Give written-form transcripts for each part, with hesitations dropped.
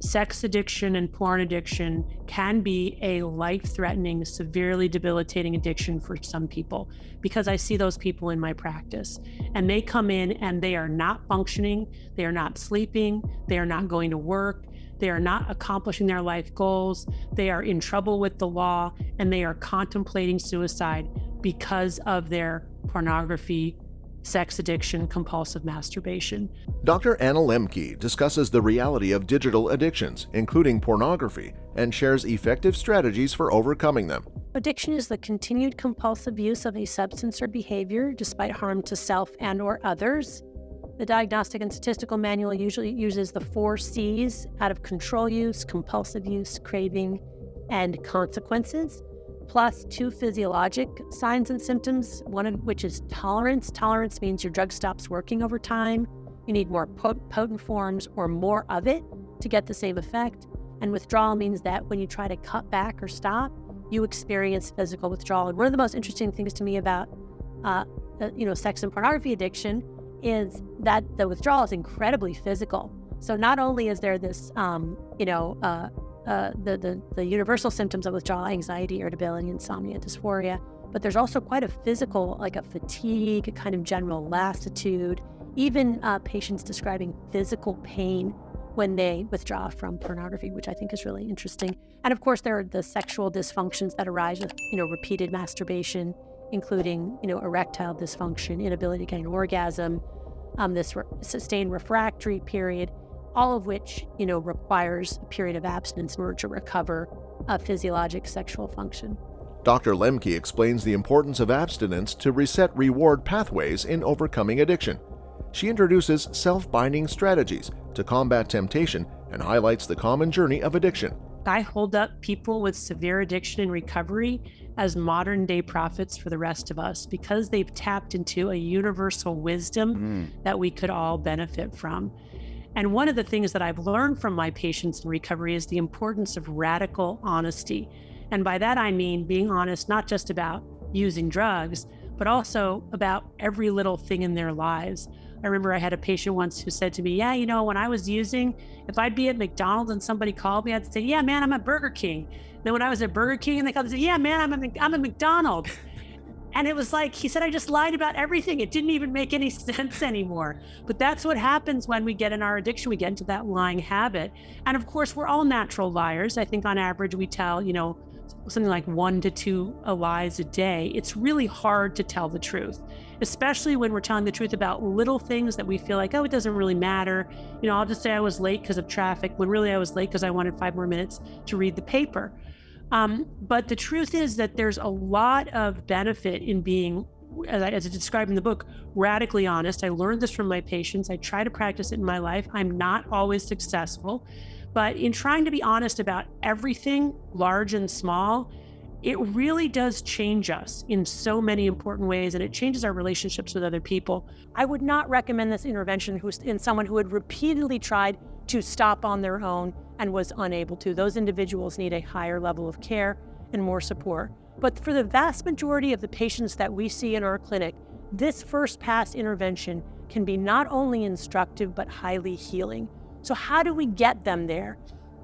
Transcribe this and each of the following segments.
sex addiction and porn addiction can be a life-threatening, severely debilitating addiction for some people, because I see those people in my practice and they come in and they are not functioning, they are not sleeping, they are not going to work, they are not accomplishing their life goals, they are in trouble with the law, and they are contemplating suicide because of their pornography, sex addiction, compulsive masturbation. Dr. Anna Lembke discusses the reality of digital addictions, including pornography, and shares effective strategies for overcoming them. Addiction is the continued compulsive use of a substance or behavior despite harm to self and or others. The Diagnostic and Statistical Manual usually uses the 4 C's: out of control use, compulsive use, craving, and consequences, plus 2 physiologic signs and symptoms, one of which is tolerance. Tolerance means your drug stops working over time. You need more potent forms or more of it to get the same effect. And withdrawal means that when you try to cut back or stop, you experience physical withdrawal. And one of the most interesting things to me about sex and pornography addiction is that the withdrawal is incredibly physical. So not only is there this, the universal symptoms of withdrawal: anxiety, irritability, insomnia, dysphoria, but there's also quite a physical, like a fatigue, a kind of general lassitude, even patients describing physical pain when they withdraw from pornography, which I think is really interesting. And of course, there are the sexual dysfunctions that arise with, repeated masturbation, including, erectile dysfunction, inability to get an orgasm, this sustained refractory period, all of which, requires a period of abstinence in order to recover physiologic sexual function. Dr. Lembke explains the importance of abstinence to reset reward pathways in overcoming addiction. She introduces self-binding strategies to combat temptation and highlights the common journey of addiction. I hold up people with severe addiction and recovery as modern-day prophets for the rest of us, because they've tapped into a universal wisdom that we could all benefit from. And one of the things that I've learned from my patients in recovery is the importance of radical honesty. And by that, I mean being honest not just about using drugs, but also about every little thing in their lives. I remember I had a patient once who said to me, when I was using, if I'd be at McDonald's and somebody called me, I'd say, yeah, man, I'm at Burger King. Then when I was at Burger King and they called, they'd say, yeah, man, I'm at McDonald's. And it was like, he said, I just lied about everything. It didn't even make any sense anymore. But that's what happens when we get in our addiction. We get into that lying habit. And of course, we're all natural liars. I think on average, we tell, something like 1 to 2 lies a day. It's really hard to tell the truth, especially when we're telling the truth about little things that we feel like, it doesn't really matter. I'll just say I was late because of traffic, when really I was late because I wanted 5 more minutes to read the paper. But the truth is that there's a lot of benefit in being, as I describe in the book, radically honest. I learned this from my patients. I try to practice it in my life. I'm not always successful, but in trying to be honest about everything, large and small, it really does change us in so many important ways, and it changes our relationships with other people. I would not recommend this intervention in someone who had repeatedly tried to stop on their own and was unable to. Those individuals need a higher level of care and more support. But for the vast majority of the patients that we see in our clinic, this first pass intervention can be not only instructive, but highly healing. So how do we get them there?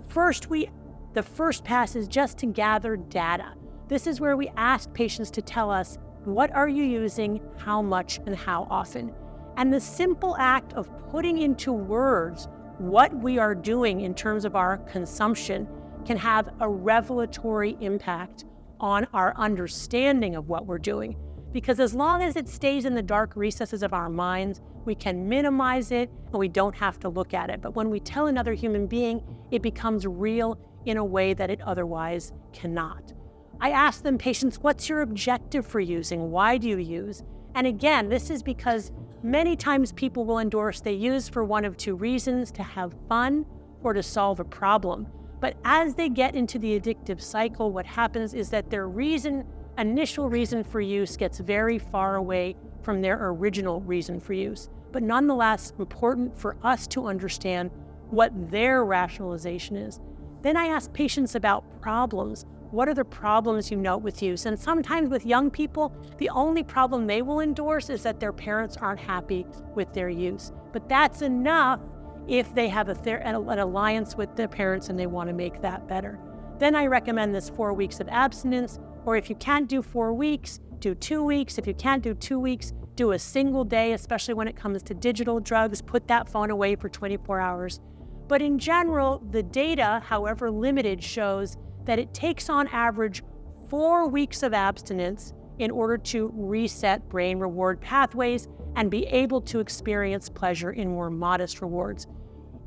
First, the first pass is just to gather data. This is where we ask patients to tell us, what are you using, how much, and how often? And the simple act of putting into words what we are doing in terms of our consumption can have a revelatory impact on our understanding of what we're doing. Because as long as it stays in the dark recesses of our minds, we can minimize it and we don't have to look at it. But when we tell another human being, it becomes real in a way that it otherwise cannot. I ask them, patients, what's your objective for using? Why do you use? And again, this is because many times people will endorse they use for one of 2 reasons: to have fun or to solve a problem. But as they get into the addictive cycle, what happens is that their initial reason for use gets very far away from their original reason for use. But nonetheless, important for us to understand what their rationalization is. Then I ask patients about problems. What are the problems you note with use? And sometimes with young people, the only problem they will endorse is that their parents aren't happy with their use. But that's enough if they have an alliance with their parents and they want to make that better. Then I recommend this 4 weeks of abstinence, or if you can't do 4 weeks, do 2 weeks. If you can't do 2 weeks, do a single day, especially when it comes to digital drugs. Put that phone away for 24 hours. But in general, the data, however limited, shows that it takes on average 4 weeks of abstinence in order to reset brain reward pathways and be able to experience pleasure in more modest rewards.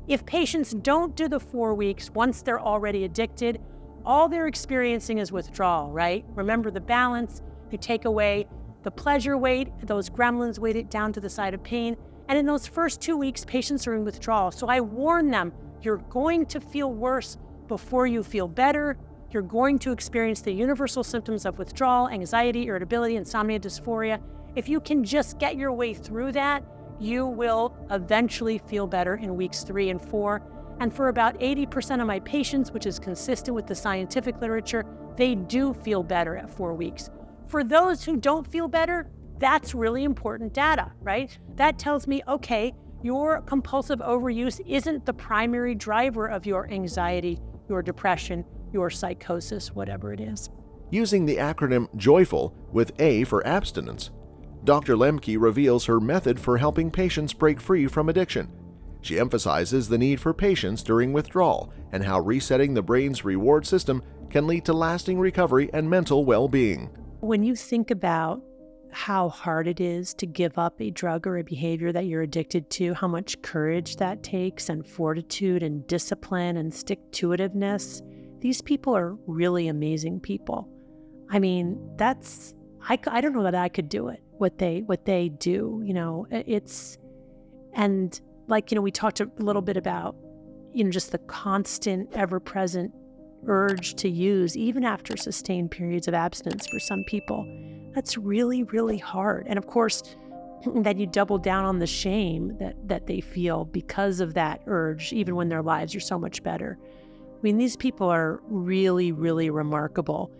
If patients don't do the 4 weeks, once they're already addicted, all they're experiencing is withdrawal, right? Remember the balance. You take away the pleasure weight, those gremlins weight it down to the side of pain. And in those first 2 weeks, patients are in withdrawal. So I warn them, you're going to feel worse before you feel better. You're going to experience the universal symptoms of withdrawal, anxiety, irritability, insomnia, dysphoria. If you can just get your way through that, you will eventually feel better in weeks 3 and 4. And for about 80% of my patients, which is consistent with the scientific literature, they do feel better at 4 weeks. For those who don't feel better, that's really important data, right? That tells me, okay, your compulsive overuse isn't the primary driver of your anxiety, your depression, your psychosis, whatever it is. Using the acronym JOYFUL with A for abstinence, Dr. Lembke reveals her method for helping patients break free from addiction. She emphasizes the need for patience during withdrawal and how resetting the brain's reward system can lead to lasting recovery and mental well-being. When you think about how hard it is to give up a drug or a behavior that you're addicted to, how much courage that takes and fortitude and discipline and stick-to-itiveness, these people are really amazing people. I mean, I don't know that I could do it, what they do, and like, we talked a little bit about, just the constant, ever-present urge to use, even after sustained periods of abstinence for some people. That's really, really hard. And of course, that you double down on the shame that they feel because of that urge, even when their lives are so much better. I mean, these people are really, really remarkable.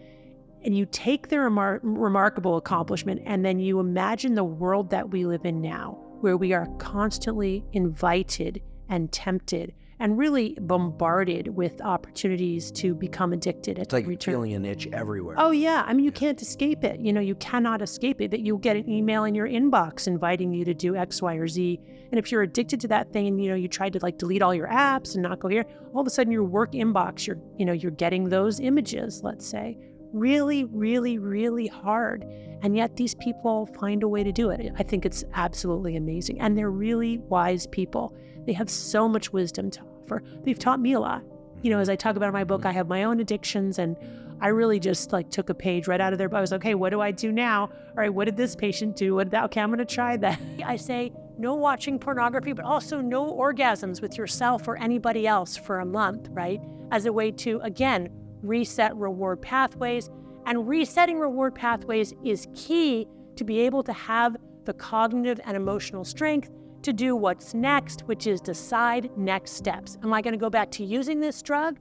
And you take their remarkable accomplishment and then you imagine the world that we live in now, where we are constantly invited and tempted and really bombarded with opportunities to become addicted. It's like feeling an itch everywhere. Oh yeah, I mean, you can't escape it. You cannot escape it. That you'll get an email in your inbox inviting you to do X, Y, or Z. And if you're addicted to that thing and you tried to delete all your apps and not go here, all of a sudden your work inbox, you're getting those images, let's say. Really, really, really hard. And yet these people find a way to do it. I think it's absolutely amazing. And they're really wise people. They have so much wisdom to offer. They've taught me a lot. As I talk about in my book, I have my own addictions, and I really just took a page right out of their book. I was like, okay, what do I do now? All right, what did this patient do? Okay, I'm going to try that. I say no watching pornography, but also no orgasms with yourself or anybody else for a month, right? As a way to, again, reset reward pathways. And resetting reward pathways is key to be able to have the cognitive and emotional strength to do what's next, which is decide next steps. Am I going to go back to using this drug,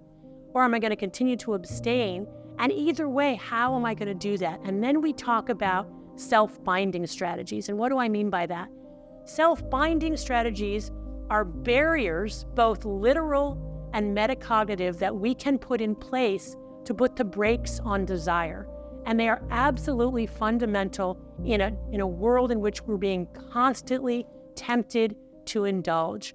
or am I going to continue to abstain? And either way, how am I going to do that? And then we talk about self-binding strategies. And what do I mean by that? Self-binding strategies are barriers, both literal and metacognitive, that we can put in place to put the brakes on desire. And they are absolutely fundamental in a world in which we're being constantly tempted to indulge.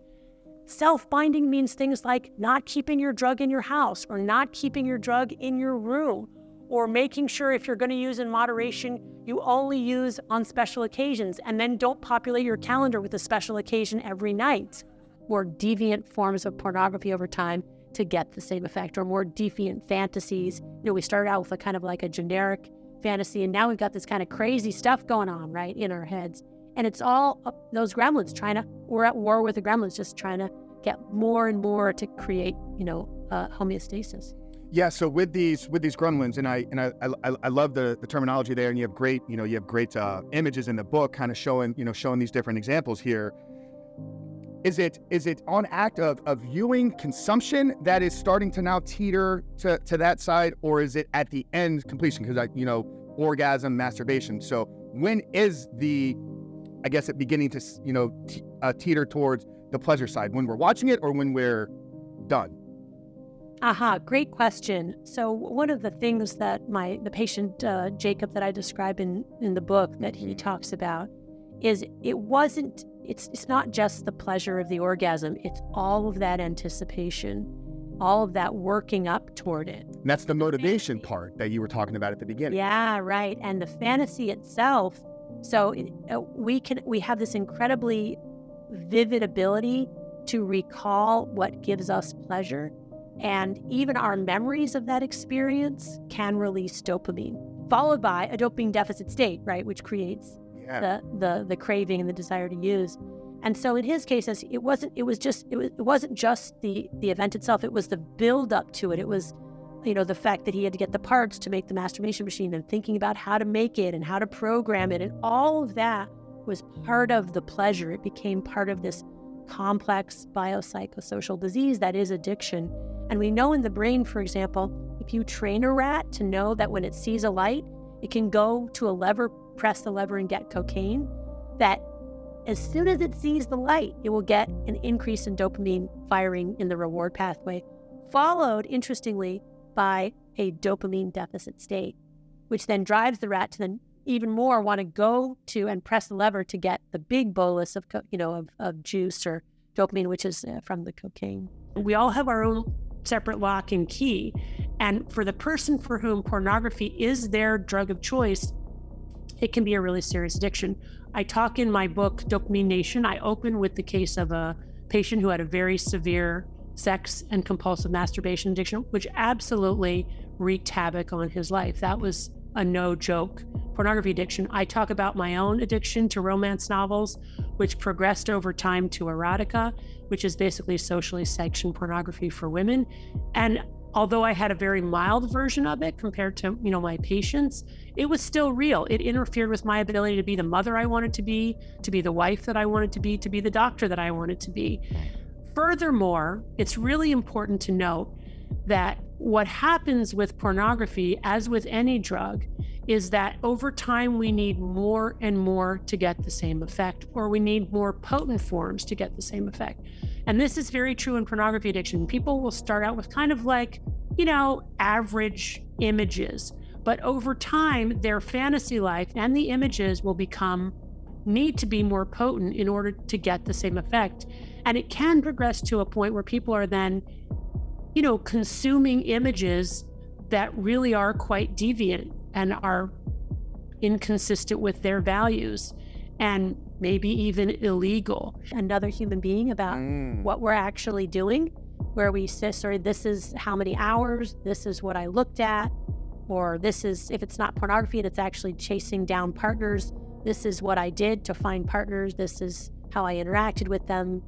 Self-binding means things like not keeping your drug in your house, or not keeping your drug in your room, or making sure if you're going to use in moderation, you only use on special occasions, and then don't populate your calendar with a special occasion every night. More deviant forms of pornography over time to get the same effect, or more deviant fantasies. We started out with a kind of like a generic fantasy, and now we've got this kind of crazy stuff going on, right, in our heads. And it's all those gremlins we're at war with the gremlins, just trying to get more and more to create, homeostasis. Yeah. So with these gremlins, and I love the terminology there, and you have great images in the book, kind of showing these different examples here. Is it on act of viewing consumption that is starting to now teeter to that side, or is it at the end completion? Because orgasm, masturbation. So when is it beginning to teeter towards the pleasure side, when we're watching it or when we're done? Great question. So one of the things that the patient Jacob that I describe in the book that he talks about is it's not just the pleasure of the orgasm, it's all of that anticipation, all of that working up toward it. And that's the motivation part that you were talking about at the beginning. Yeah, right. And the fantasy itself. So we have this incredibly vivid ability to recall what gives us pleasure. And even our memories of that experience can release dopamine, followed by a dopamine deficit state, right, which creates the craving and the desire to use. And so in his case, it wasn't just the event itself. It was the build up to it. It was, the fact that he had to get the parts to make the masturbation machine and thinking about how to make it and how to program it. And all of that was part of the pleasure. It became part of this complex biopsychosocial disease that is addiction. And we know in the brain, for example, if you train a rat to know that when it sees a light, it can go to a lever, press the lever and get cocaine, that as soon as it sees the light, it will get an increase in dopamine firing in the reward pathway, followed, interestingly, by a dopamine deficit state, which then drives the rat to then even more want to go to and press the lever to get the big bolus of juice or dopamine, which is from the cocaine. We all have our own separate lock and key. And for the person for whom pornography is their drug of choice, it can be a really serious addiction. I talk in my book, Dopamine Nation, I open with the case of a patient who had a very severe sex and compulsive masturbation addiction, which absolutely wreaked havoc on his life. That was a no joke pornography addiction. I talk about my own addiction to romance novels, which progressed over time to erotica, which is basically socially sanctioned pornography for women. And although I had a very mild version of it compared to, my patients, it was still real. It interfered with my ability to be the mother I wanted to be the wife that I wanted to be the doctor that I wanted to be. Furthermore, it's really important to note that what happens with pornography, as with any drug, is that over time we need more and more to get the same effect, or we need more potent forms to get the same effect. And this is very true in pornography addiction. People will start out with kind of like, average images, but over time, their fantasy life and the images will need to be more potent in order to get the same effect. And it can progress to a point where people are then, consuming images that really are quite deviant and are inconsistent with their values and maybe even illegal. Another human being about what we're actually doing, where we say, sorry, this is how many hours, this is what I looked at, or this is, if it's not pornography and it's actually chasing down partners, this is what I did to find partners, this is how I interacted with them,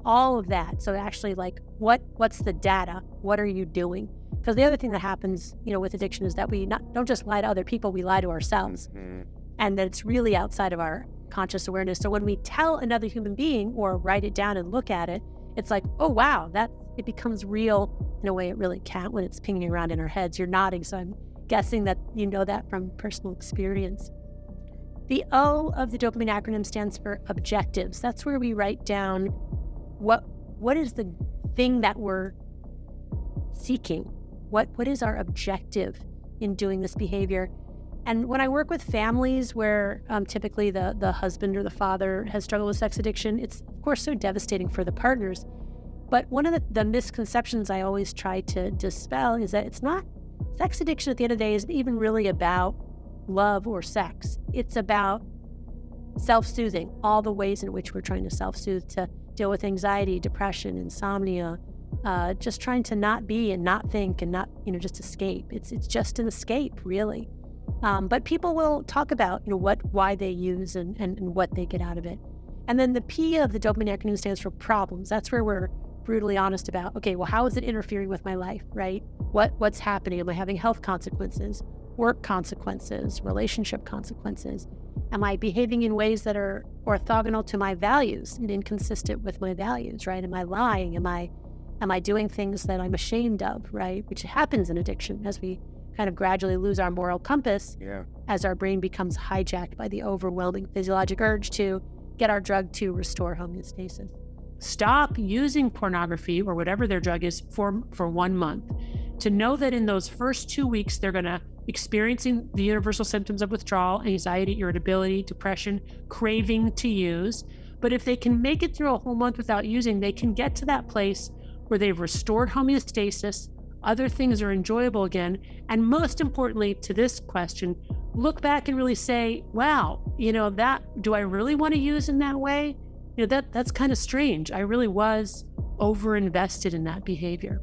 all of that. So actually, like, what's the data? What are you doing? Because the other thing that happens, with addiction is that we don't just lie to other people, we lie to ourselves. And that it's really outside of our conscious awareness. So when we tell another human being or write it down and look at it, it's like, oh, wow, it becomes real in a way it really can't when it's pinging around in our heads. You're nodding, so I'm guessing that you know that from personal experience. The O of the dopamine acronym stands for objectives. That's where we write down what is the thing that we're seeking? What is our objective in doing this behavior? And when I work with families where typically the husband or the father has struggled with sex addiction, it's of course so devastating for the partners. But one of the misconceptions I always try to dispel is that sex addiction at the end of the day isn't even really about love or sex. It's about self-soothing, all the ways in which we're trying to self-soothe to deal with anxiety, depression, insomnia, just trying to not be and not think and not, just escape. It's just an escape, really. But people will talk about, why they use and what they get out of it. And then the P of the dopamine acronym stands for problems. That's where we're brutally honest about, okay, well, how is it interfering with my life, right? What's happening? Am I having health consequences, work consequences, relationship consequences? Am I behaving in ways that are orthogonal to my values and inconsistent with my values, right? Am I lying? Am I doing things that I'm ashamed of, right? Which happens in addiction as we kind of gradually lose our moral compass as our brain becomes hijacked by the overwhelming physiologic urge to get our drug to restore homeostasis. stop using pornography or whatever their drug is for 1 month, to know that in those first 2 weeks, they're going to experiencing the universal symptoms of withdrawal, anxiety, irritability, depression, craving to use. But if they can make it through a whole month without using, they can get to that place where they've restored homeostasis, other things are enjoyable again. And most importantly to this question, look back and really say, wow, that, do I really want to use in that way? That's kind of strange. I really was over invested in that behavior.